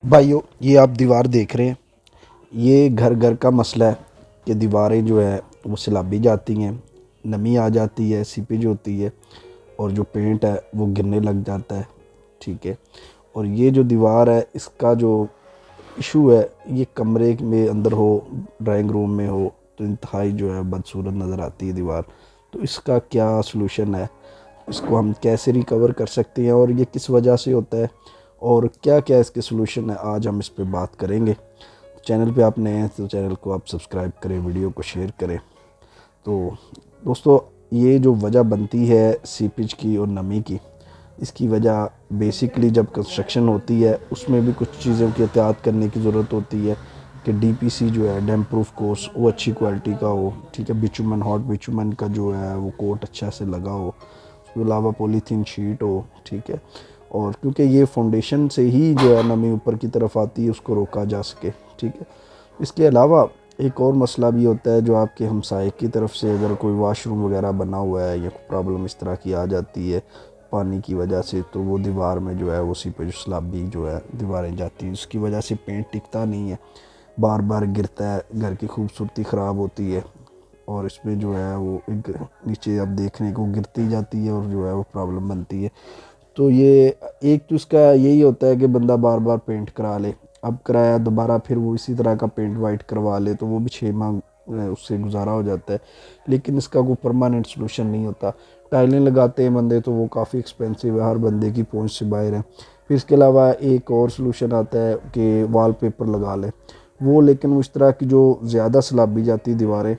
भाइयों, ये आप दीवार देख रहे हैं। ये घर घर का मसला है कि दीवारें जो है वो सैलाबी जाती हैं, नमी आ जाती है, सीपेज होती है और जो पेंट है वो गिरने लग जाता है। ठीक है। और ये जो दीवार है इसका जो इशू है, ये कमरे में अंदर हो, ड्राइंग रूम में हो तो इंतहाई जो है बदसूरत नज़र आती है दीवार। तो इसका क्या सलूशन है, इसको हम कैसे रिकवर कर सकते हैं और ये किस वजह से होता है और क्या क्या इसके सलूशन है, आज हम इस पे बात करेंगे। चैनल पे आप नए हैं तो चैनल को आप सब्सक्राइब करें, वीडियो को शेयर करें। तो दोस्तों, ये जो वजह बनती है सीपेज की और नमी की, इसकी वजह बेसिकली जब कंस्ट्रक्शन होती है उसमें भी कुछ चीज़ों की एहतियात करने की ज़रूरत होती है कि डीपीसी जो है, डैम्प प्रूफ कोर्स, वो अच्छी क्वालिटी का हो। ठीक है। बिचुमन, हॉट बिचुमन का जो है वो कोट अच्छा से लगा हो। उसके अलावा पॉलीथीन शीट हो। ठीक है। और क्योंकि ये फाउंडेशन से ही जो है नमी ऊपर की तरफ आती है, उसको रोका जा सके। ठीक है। इसके अलावा एक और मसला भी होता है, जो आपके हमसाए की तरफ से अगर कोई वाशरूम वगैरह बना हुआ है या कोई प्रॉब्लम इस तरह की आ जाती है पानी की वजह से, तो वो दीवार में जो है उसी पे जो सलाबी जो है दीवारें जाती हैं, उसकी वजह से पेंट टिकता नहीं है, बार बार गिरता है, घर की खूबसूरती ख़राब होती है। और इसमें जो है वो एक नीचे आप देख रहे हैं कि वो गिरती जाती है और जो है वो प्रॉब्लम बनती है। तो ये एक तो इसका यही होता है कि बंदा बार बार पेंट करा ले, अब कराया दोबारा फिर वो इसी तरह का पेंट वाइट करवा ले, तो वो भी 6 माह उससे गुजारा हो जाता है। लेकिन इसका कोई परमानेंट सलूशन नहीं होता। टाइलें लगाते हैं बंदे तो वो काफ़ी एक्सपेंसिव है, हर बंदे की पहुंच से बाहर है। फिर इसके अलावा एक और सलूशन आता है कि वॉलपेपर लगा ले वो, लेकिन वो इस तरह की जो ज़्यादा सलाबी जाती दीवारें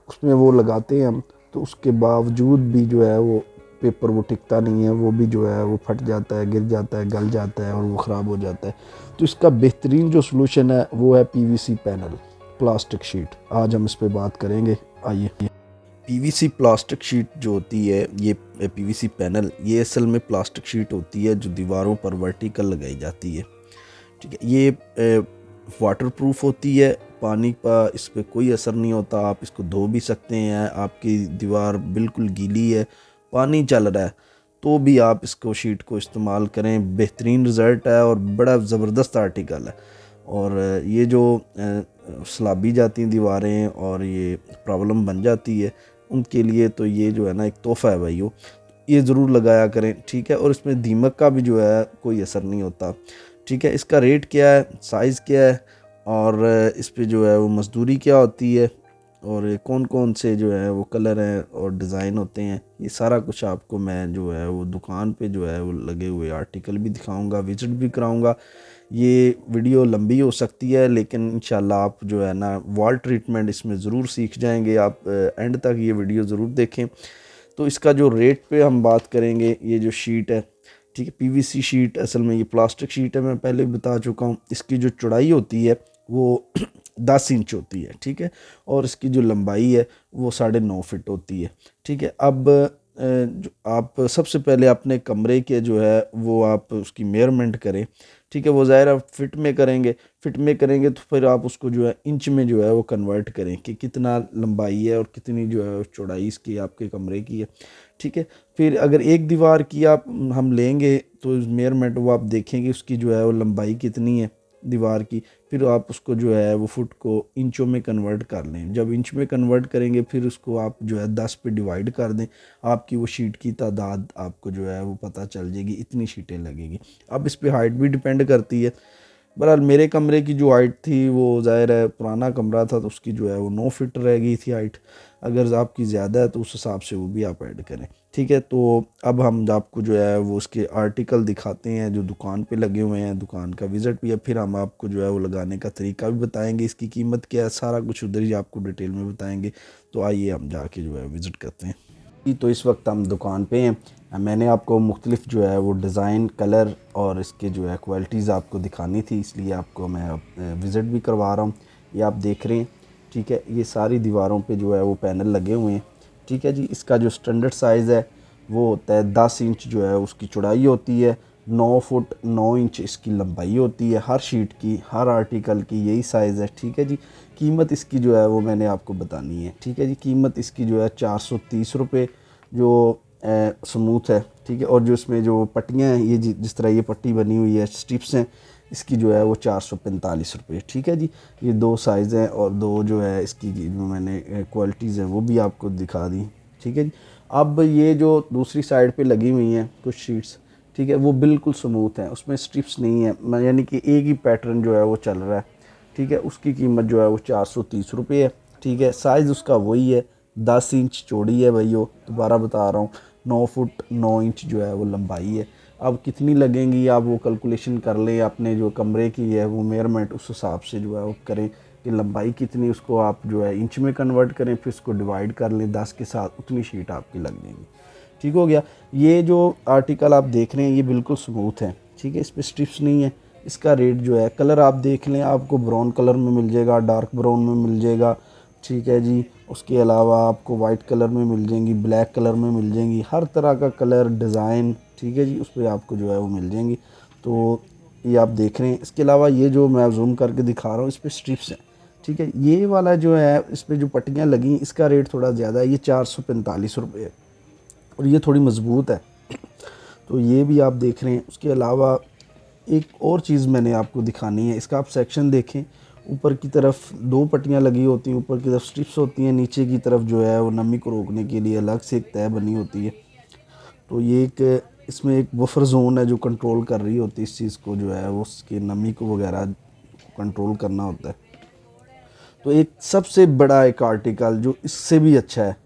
उसमें वो लगाते हैं हम, तो उसके बावजूद भी जो है वो पेपर वो टिकता नहीं है, वो भी जो है वो फट जाता है, गिर जाता है, गल जाता है और वो ख़राब हो जाता है। तो इसका बेहतरीन जो सलूशन है वो है पीवीसी पैनल, प्लास्टिक शीट। आज हम इस पे बात करेंगे, आइए। पीवीसी प्लास्टिक शीट जो होती है, ये पीवीसी पैनल, ये असल में प्लास्टिक शीट होती है जो दीवारों पर वर्टिकल लगाई जाती है। ठीक है। ये वाटर प्रूफ होती है, पानी का इस पर कोई असर नहीं होता, आप इसको धो भी सकते हैं। आपकी दीवार बिल्कुल गीली है, पानी चल रहा है, तो भी आप इसको शीट को इस्तेमाल करें, बेहतरीन रिज़ल्ट है और बड़ा ज़बरदस्त आर्टिकल है। और ये जो सलाबी जाती हैं दीवारें और ये प्रॉब्लम बन जाती है, उनके लिए तो ये जो है ना एक तोहफ़ा है भाइयों, ये ज़रूर लगाया करें। ठीक है। और इसमें दीमक का भी जो है कोई असर नहीं होता। ठीक है। इसका रेट क्या है, साइज़ क्या है और इस पे जो है वो मज़दूरी क्या होती है और कौन कौन से जो है वो कलर हैं और डिज़ाइन होते हैं, ये सारा कुछ आपको मैं जो है वो दुकान पे जो है वो लगे हुए आर्टिकल भी दिखाऊंगा, विज़िट भी कराऊंगा। ये वीडियो लंबी हो सकती है लेकिन इंशाल्लाह आप जो है ना वॉल ट्रीटमेंट इसमें ज़रूर सीख जाएंगे। आप एंड तक ये वीडियो ज़रूर देखें। तो इसका जो रेट पे हम बात करेंगे, ये जो शीट है, ठीक है, पीवीसी शीट, असल में ये प्लास्टिक शीट है, मैं पहले भी बता चुका हूँ। इसकी जो चौड़ाई होती है वो 10 इंच होती है। ठीक है। और इसकी जो लंबाई है वो 9.5 फीट होती है। ठीक है। अब जो आप सबसे पहले अपने कमरे के जो है वो आप उसकी मेजरमेंट करें। ठीक है। वो ज़ाहिर है फिट में करेंगे तो फिर आप उसको जो है इंच में जो है वो कन्वर्ट करें कि कितना लंबाई है और कितनी जो है चौड़ाई इसकी आपके कमरे की है। ठीक है। फिर अगर एक दीवार की आप हम लेंगे तो मेजरमेंट वो आप देखेंगे उसकी जो है वो लंबाई कितनी है दीवार की, फिर आप उसको जो है वो फुट को इंचों में कन्वर्ट कर लें। जब इंच में कन्वर्ट करेंगे फिर उसको आप जो है 10 पे डिवाइड कर दें, आपकी वो शीट की तादाद आपको जो है वो पता चल जाएगी, इतनी शीटें लगेगी। अब इस पे हाइट भी डिपेंड करती है। बहरहाल मेरे कमरे की जो हाइट थी वो ज़ाहिर है पुराना कमरा था तो उसकी जो है वो 9 फीट रह गई थी हाइट। अगर आपकी ज़्यादा है तो उस हिसाब से वो भी आप ऐड करें। ठीक है। तो अब हम आपको जो है वो उसके आर्टिकल दिखाते हैं जो दुकान पे लगे हुए हैं, दुकान का विज़िट भी है, फिर हम आपको जो है वो लगाने का तरीका भी बताएंगे, इसकी कीमत क्या है, सारा कुछ उधर ही आपको डिटेल में बताएंगे। तो आइए हम जाके जो है विज़िट करते हैं। तो इस वक्त हम दुकान पे हैं। मैंने आपको मुख्तलिफ जो है वो डिज़ाइन, कलर और इसके जो है क्वालिटीज़ आपको दिखानी थी, इसलिए आपको मैं विज़िट भी करवा रहा हूँ। ये आप देख रहे हैं। ठीक है। ये सारी दीवारों पे जो है वो पैनल लगे हुए हैं। ठीक है जी। इसका जो स्टैंडर्ड साइज़ है वो होता है 10 इंच जो है उसकी चौड़ाई होती है, 9 फुट 9 इंच इसकी लंबाई होती है। हर शीट की, हर आर्टिकल की यही साइज़ है। ठीक है जी। कीमत इसकी जो है वो मैंने आपको बतानी है। ठीक है जी। कीमत इसकी जो है 430 रुपये जो स्मूथ है। ठीक है। और जो इसमें जो पट्टियाँ हैं, ये जिस तरह ये पट्टी बनी हुई है, स्ट्रिप्स हैं, इसकी जो है वो 445 रुपये। ठीक है जी, ये दो साइज़ हैं और दो जो है इसकी जो मैंने क्वालिटीज़ हैं वो भी आपको दिखा दी। ठीक है जी, अब ये जो दूसरी साइड पे लगी हुई हैं कुछ शीट्स, ठीक है, वो बिल्कुल स्मूथ हैं, उसमें स्ट्रिप्स नहीं है, यानी कि एक ही पैटर्न जो है वो चल रहा है। ठीक है, उसकी कीमत जो है वो 430 रुपये है। ठीक है, साइज़ उसका वही है, 10 इंच चौड़ी है भाई, वो दोबारा बता रहा हूँ, 9 फुट 9 इंच जो है वो लंबाई है। अब कितनी लगेंगी आप वो कैलकुलेशन कर लें, अपने जो कमरे की है वो मेजरमेंट उस हिसाब से जो है वो करें कि लंबाई कितनी, उसको आप जो है इंच में कन्वर्ट करें, फिर उसको डिवाइड कर लें 10 के साथ, उतनी शीट आपकी लग जाएगी। ठीक हो गया। ये जो आर्टिकल आप देख रहे हैं ये बिल्कुल स्मूथ है। ठीक है, इस पर स्ट्रिप्स नहीं है। इसका रेट जो है, कलर आप देख लें, आपको ब्राउन कलर में मिल जाएगा, डार्क ब्राउन में मिल जाएगा। ठीक है जी, उसके अलावा आपको वाइट कलर में मिल जाएंगी, ब्लैक कलर में मिल जाएंगी, हर तरह का कलर डिज़ाइन, ठीक है जी, उस पर आपको जो है वो मिल जाएंगी। तो ये आप देख रहे हैं। इसके अलावा ये जो मैं जूम करके दिखा रहा हूँ इस पर स्ट्रिप्स हैं। ठीक है, ये वाला जो है इस पर जो पट्टियाँ लगी इसका रेट थोड़ा ज़्यादा है, ये 445 रुपये है और ये थोड़ी मज़बूत है। तो ये भी आप देख रहे हैं। उसके अलावा एक और चीज़ मैंने आपको दिखानी है, इसका आप सेक्शन देखें, ऊपर की तरफ दो पट्टियाँ लगी होती हैं, ऊपर की तरफ स्ट्रिप्स होती हैं, नीचे की तरफ जो है वो नमी को रोकने के लिए अलग से एक तह बनी होती है। तो ये एक इसमें एक बफर जोन है जो कंट्रोल कर रही होती है इस चीज़ को, जो है वो उसकी नमी को वगैरह कंट्रोल करना होता है। तो एक सबसे बड़ा एक आर्टिकल जो इससे भी अच्छा है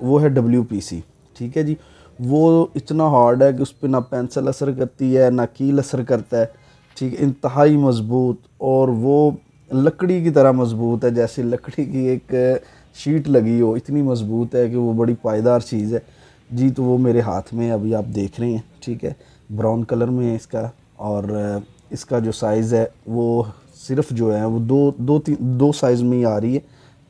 वो है WPC। ठीक है जी, वो इतना हार्ड है कि उस पर ना पेंसिल असर करती है ना कील असर करता है। ठीक है, इंतहाई मज़बूत, और वो लकड़ी की तरह मज़बूत है, जैसे लकड़ी की एक शीट लगी हो, इतनी मज़बूत है कि वो बड़ी पायदार चीज़ है जी। तो वो मेरे हाथ में अभी आप देख रहे हैं। ठीक है, ब्राउन कलर में है इसका, और इसका जो साइज़ है वो सिर्फ जो है वो दो साइज़ में ही आ रही है।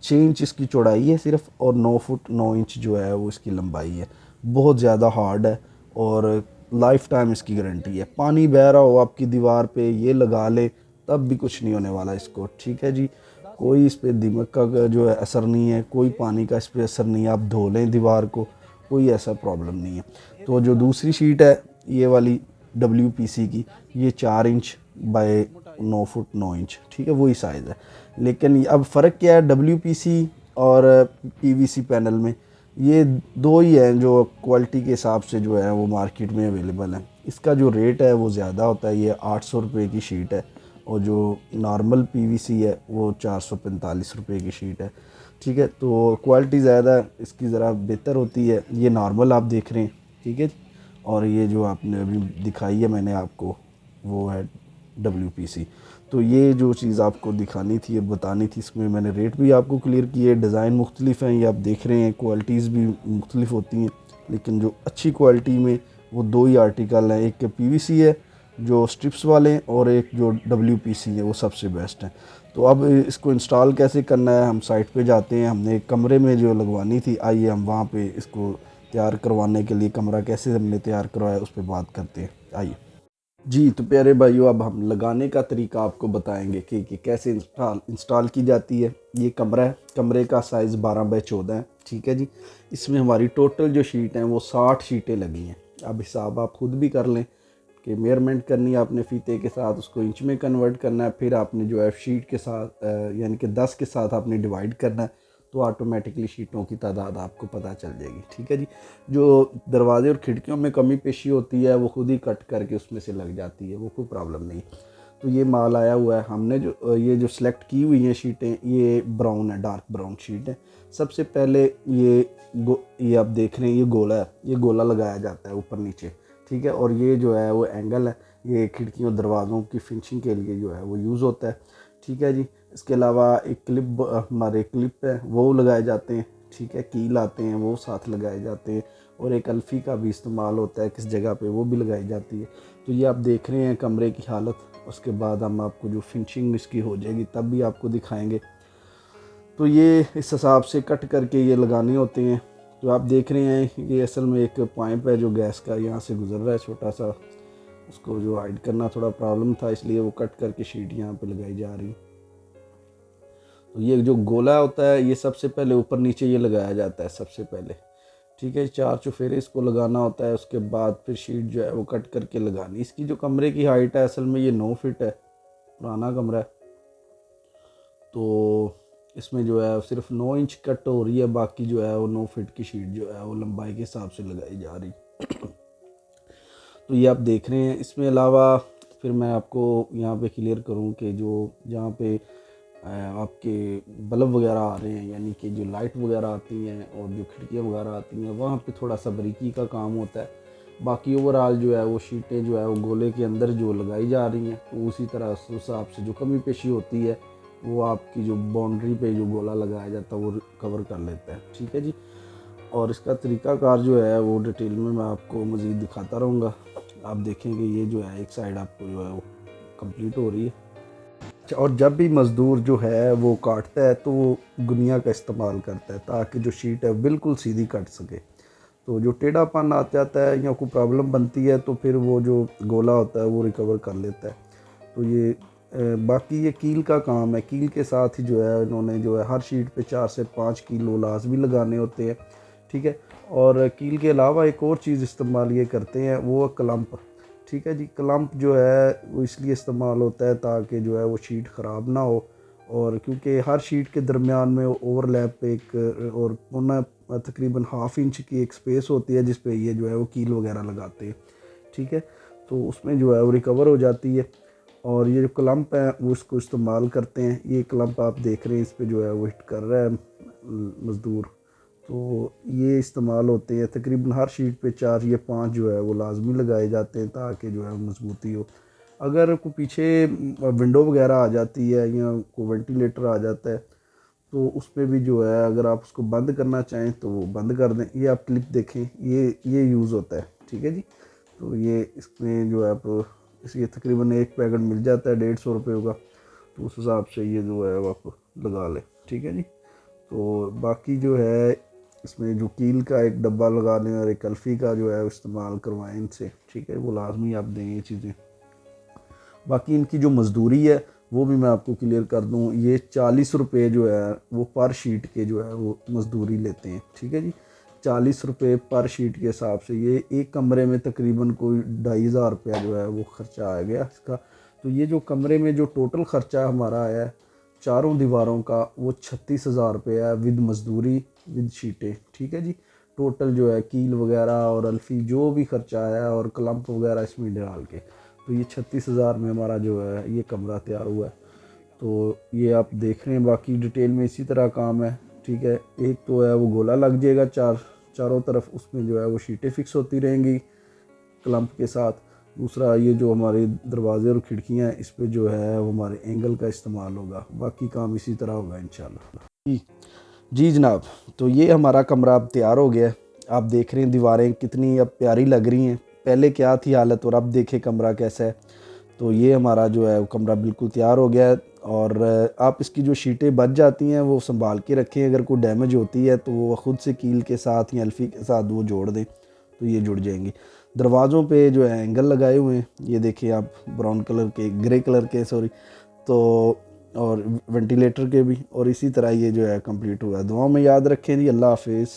6 इंच इसकी चौड़ाई है सिर्फ, और 9 फुट 9 इंच जो है वो इसकी लंबाई है। बहुत ज़्यादा हार्ड है और लाइफ टाइम इसकी गारंटी है। पानी बह रहा हो आपकी दीवार पे, ये लगा ले तब भी कुछ नहीं होने वाला इसको। ठीक है जी, कोई इस पर दीमक का जो है असर नहीं है, कोई पानी का इस पर असर नहीं है, आप धो लें दीवार को, कोई ऐसा प्रॉब्लम नहीं है। तो जो दूसरी शीट है ये वाली WPC की, ये 4 इंच बाय 9 फुट 9 इंच, ठीक है, वही साइज़ है। लेकिन अब फ़र्क क्या है WPC और PVC पैनल में, ये दो ही हैं जो क्वालिटी के हिसाब से जो है वो मार्केट में अवेलेबल हैं। इसका जो रेट है वो ज़्यादा होता है, ये 800 रुपये की शीट है, और जो नॉर्मल PVC है वो 445 रुपये की शीट है। ठीक है, तो क्वालिटी ज़्यादा इसकी ज़रा बेहतर होती है। ये नॉर्मल आप देख रहे हैं, ठीक है, और ये जो आपने अभी दिखाई है मैंने आपको वो है WPC। तो ये जो चीज़ आपको दिखानी थी, बतानी थी, इसमें मैंने रेट भी आपको क्लियर किए, डिज़ाइन मुख्तलिफ हैं, ये आप देख रहे हैं, क्वालिटीज़ भी मुख्तलिफ होती हैं, लेकिन जो अच्छी क्वालिटी में वो दो ही आर्टिकल हैं, एक PVC है जो स्ट्रिप्स वाले हैं, और एक जो WPC है वो सबसे बेस्ट है। तो अब इसको इंस्टॉल कैसे करना है, हम साइट पे जाते हैं, हमने एक कमरे में जो लगवानी थी, आइए हम वहाँ पे इसको तैयार करवाने के लिए कमरा कैसे हमने तैयार करवाया उस पर बात करते हैं, आइए जी। तो प्यारे भाइयों, अब हम लगाने का तरीका आपको बताएंगे कि कैसे इंस्टॉल की जाती है। ये कमरा है, कमरे का साइज़ 12 बाय 14 है। ठीक है जी, इसमें हमारी टोटल जो शीट हैं वो 60 शीटें लगी हैं। अब हिसाब आप खुद भी कर लें कि मेजरमेंट करनी है आपने फ़ीते के साथ, उसको इंच में कन्वर्ट करना है, फिर आपने जो है शीट के साथ यानी कि 10 के साथ आपने डिवाइड करना है, तो ऑटोमेटिकली शीटों की तादाद आपको पता चल जाएगी। ठीक है जी, जो दरवाजे और खिड़कियों में कमी पेशी होती है वो खुद ही कट करके उसमें से लग जाती है, वो कोई प्रॉब्लम नहीं। तो ये माल आया हुआ है, हमने जो ये जो सेलेक्ट की हुई हैं शीटें, ये ब्राउन है, डार्क ब्राउन शीट है। सबसे पहले ये आप देख रहे हैं, ये गोला है, ये गोला लगाया जाता है ऊपर नीचे। ठीक है, और ये जो है वो एंगल है, ये खिड़कियों दरवाज़ों की फिनिशिंग के लिए जो है वो यूज़ होता है। ठीक है जी, इसके अलावा एक हमारे क्लिप है वो लगाए जाते हैं। ठीक है, कील आते हैं वो साथ लगाए जाते हैं, और एक अल्फ़ी का भी इस्तेमाल होता है किस जगह पे, वो भी लगाई जाती है। तो ये आप देख रहे हैं कमरे की हालत। उसके बाद हम आपको जो फिनिशिंग इसकी हो जाएगी तब भी आपको दिखाएंगे। तो ये इस हिसाब से कट करके ये लगाने होते हैं। तो आप देख रहे हैं ये असल में एक पाइप है जो गैस का यहाँ से गुजर रहा है छोटा सा, उसको जो हाइड करना थोड़ा प्रॉब्लम था, इसलिए वो कट करके शीट यहाँ पे लगाई जा रही। तो ये जो गोला होता है ये सबसे पहले ऊपर नीचे ये लगाया जाता है सबसे पहले। ठीक है। 4 चुफेरे इसको लगाना होता है, उसके बाद फिर शीट जो है वो कट करके लगानी। इसकी जो कमरे की हाइट है असल में ये 9 फीट है, पुराना कमरा है, तो इसमें जो है सिर्फ 9 इंच कट हो रही है, बाकी जो है वो 9 फीट की शीट जो है वो लंबाई के हिसाब से लगाई जा रही। तो ये आप देख रहे हैं। इसमें अलावा फिर मैं आपको यहाँ पे क्लियर करूँ कि जो जहाँ पे आपके बल्ब वगैरह आ रहे हैं, यानी कि जो लाइट वगैरह आती हैं और जो खिड़कियाँ वगैरह आती हैं, वहाँ पे थोड़ा सा बारीकी का काम होता है। बाकी ओवरऑल जो है वो शीटें जो है वो गोले के अंदर जो लगाई जा रही हैं, तो उसी तरह उस हिसाब से जो कमी पेशी होती है वो आपकी जो बाउंड्री पे जो गोला लगाया जाता है वो कवर कर लेता है। ठीक है जी। और इसका तरीक़ाकार जो है वो डिटेल में मैं आपको मज़ीद दिखाता रहूँगा। आप देखेंगे ये जो है एक साइड आपको जो है वो कंप्लीट हो रही है। अच्छा, और जब भी मज़दूर जो है वो काटता है तो वो गुनिया का इस्तेमाल करता है ताकि जो शीट है बिल्कुल सीधी कट सके। तो जो टेढ़ापन आ जाता है या कोई प्रॉब्लम बनती है तो फिर वो जो गोला होता है वो रिकवर कर लेता है। तो ये बाकी ये कील का काम है। कील के साथ ही जो है इन्होंने जो है हर शीट पे 4 से 5 किलो लाजमी लगाने होते हैं। ठीक है। और कील के अलावा एक और चीज़ इस्तेमाल ये करते हैं वो क्लम्प। ठीक है जी। क्लम्प जो है वो इसलिए इस्तेमाल होता है ताकि जो है वो शीट ख़राब ना हो, और क्योंकि हर शीट के दरमियान में ओवरलैप पे एक और पौना तकरीबन ½ इंच की एक स्पेस होती है जिस पे ये जो है वो कील वगैरह लगाते हैं। ठीक है। तो उसमें जो है वो रिकवर हो जाती है। और ये जो क्लम्प है वो इसको इस्तेमाल करते हैं। ये क्लम्प आप देख रहे हैं, इस पे जो है वो हिट कर रहा है मज़दूर, तो ये इस्तेमाल होते हैं तकरीबन हर शीट पे 4 या 5 जो है वो लाजमी लगाए जाते हैं ताकि जो है मजबूती हो। अगर कोई पीछे विंडो वगैरह आ जाती है या कोई वेंटिलेटर आ जाता है तो उसमें भी जो है अगर आप उसको बंद करना चाहें तो वो बंद कर दें। ये आप क्लिप देखें, ये यूज़ होता है। ठीक है जी। तो ये इसमें जो है आप ये तकरीबन एक पैकेट मिल जाता है 150 रुपये का, तो उस हिसाब से ये जो है वो आप लगा लें। ठीक है जी। तो बाकी जो है इसमें जो कील का एक डब्बा लगा लें और एक अल्फ़ी का जो है वो इस्तेमाल करवाएं इनसे। ठीक है, वो लाजमी आप दें ये चीज़ें। बाकी इनकी जो मज़दूरी है वो भी मैं आपको क्लियर कर दूं, ये 40 रुपये जो है वो पर शीट के जो है वो मज़दूरी लेते हैं। ठीक है जी। 40 रुपये पर शीट के हिसाब से ये एक कमरे में तकरीबन कोई 2,500 रुपया जो है वो ख़र्चा आ गया इसका। तो ये जो कमरे में जो टोटल ख़र्चा हमारा आया है चारों दीवारों का वो 36,000 रुपये है, विद मज़दूरी विद शीटें। ठीक है जी। टोटल जो है कील वगैरह और अल्फ़ी जो भी ख़र्चा आया और क्लम्प वगैरह इसमें डाल के, तो ये 36,000 में हमारा जो है ये कमरा तैयार हुआ है। तो ये आप देख रहे हैं, बाकी डिटेल में इसी तरह काम है। ठीक है। एक तो है वो गोला लग जाएगा चारों तरफ, उसमें जो है वो शीटें फिक्स होती रहेंगी क्लम्प के साथ। दूसरा ये जो हमारे दरवाजे और खिड़कियाँ हैं इस पर जो है वो हमारे एंगल का इस्तेमाल होगा। बाकी काम इसी तरह होगा इंशाल्लाह। जी जनाब, तो ये हमारा कमरा अब तैयार हो गया है। आप देख रहे हैं दीवारें कितनी अब प्यारी लग रही हैं, पहले क्या थी हालत और अब देखें कमरा कैसा है। तो ये हमारा जो है वो कमरा बिल्कुल तैयार हो गया है। और आप इसकी जो शीटें बच जाती हैं वो संभाल के रखें, अगर कोई डैमेज होती है तो वो ख़ुद से कील के साथ या अल्फ़ी के साथ वो जोड़ दें तो ये जुड़ जाएंगी। दरवाज़ों पे जो है एंगल लगाए हुए हैं, ये देखिए आप, ब्राउन कलर के, ग्रे कलर के सॉरी, तो और वेंटिलेटर के भी, और इसी तरह ये जो है कंप्लीट हुआ है। दुआ में याद रखें जी। अल्लाह हाफिज़।